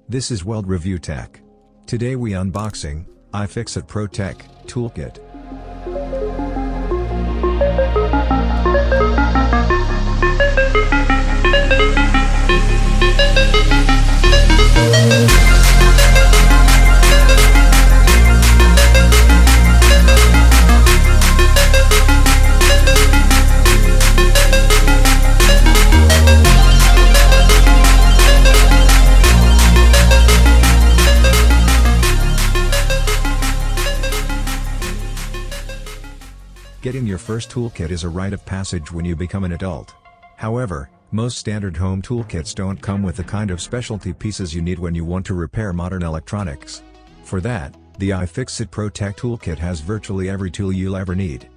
This is Weld Review Tech. Today we unboxing iFixit Pro Tech Toolkit. Getting your first toolkit is a rite of passage when you become an adult. However, most standard home toolkits don't come with the kind of specialty pieces you need when you want to repair modern electronics. For that, the iFixit Pro Tech Toolkit has virtually every tool you'll ever need.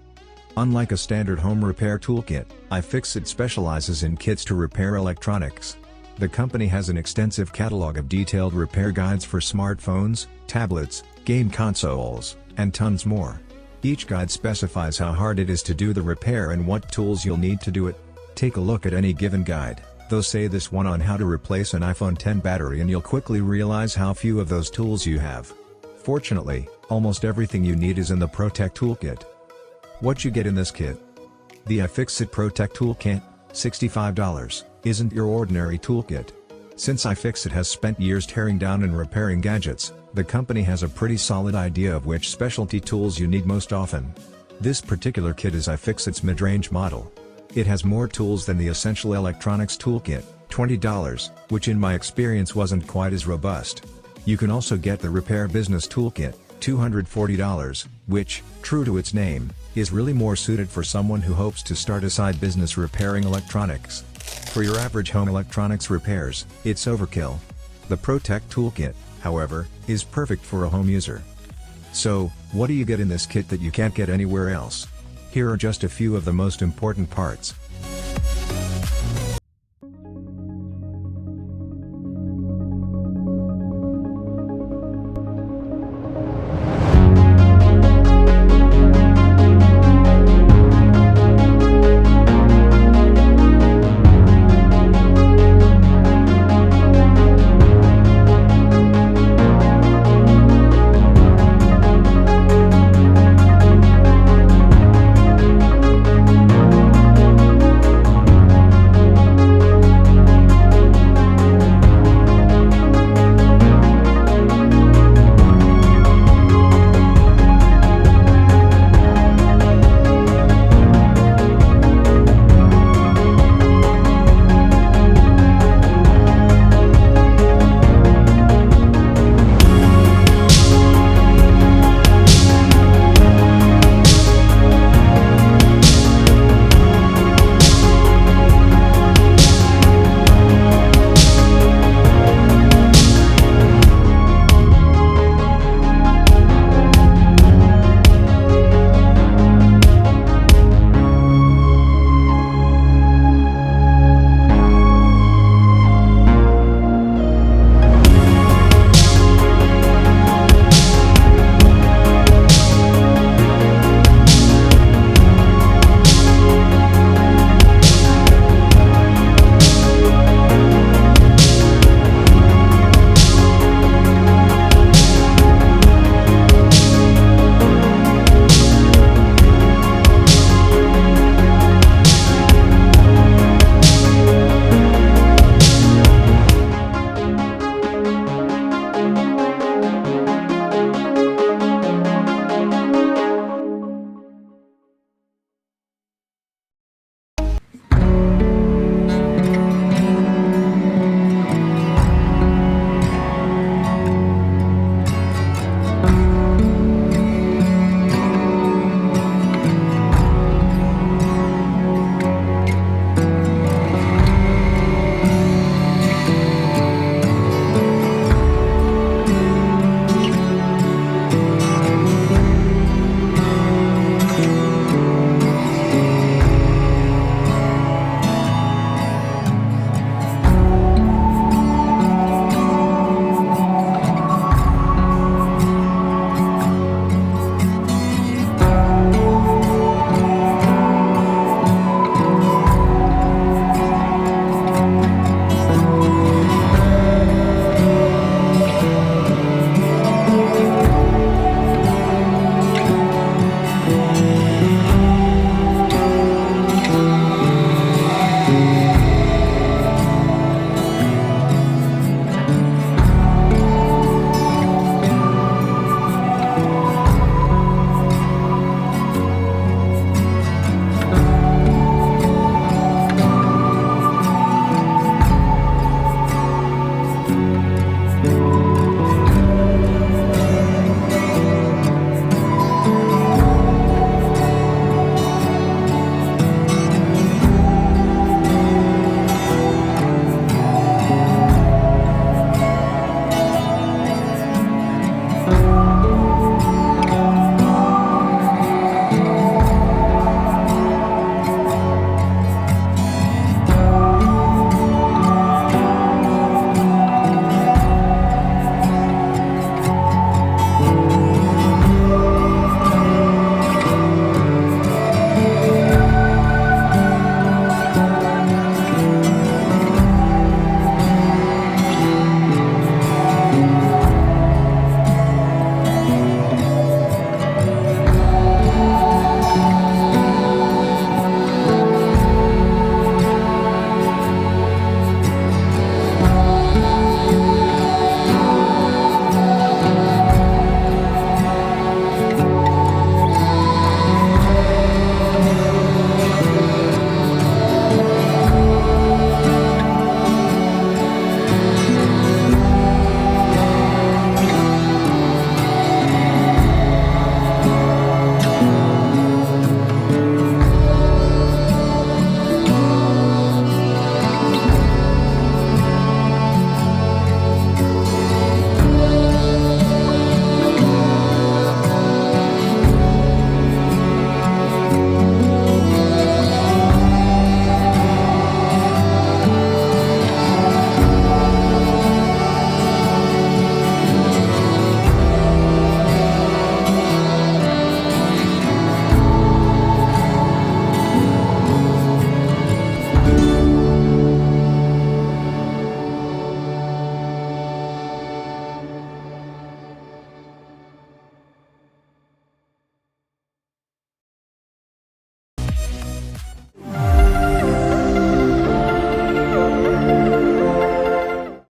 Unlike a standard home repair toolkit, iFixit specializes in kits to repair electronics. The company has an extensive catalog of detailed repair guides for smartphones, tablets, game consoles, and tons more. Each guide specifies how hard it is to do the repair and what tools you'll need to do it. Take a look at any given guide, though say this one on how to replace an iPhone X battery and you'll quickly realize how few of those tools you have. Fortunately, almost everything you need is in the Pro Tech Toolkit. What you get in this kit? The iFixit Pro Tech Toolkit, $65, isn't your ordinary toolkit. Since iFixit has spent years tearing down and repairing gadgets, the company has a pretty solid idea of which specialty tools you need most often. This particular kit is iFixit's mid-range model. It has more tools than the Essential Electronics Toolkit, $20, which in my experience wasn't quite as robust. You can also get the Repair Business Toolkit, $240, which, true to its name, is really more suited for someone who hopes to start a side business repairing electronics. For your average home electronics repairs, it's overkill. The Pro Tech Toolkit, however, is perfect for a home user. So, what do you get in this kit that you can't get anywhere else? Here are just a few of the most important parts.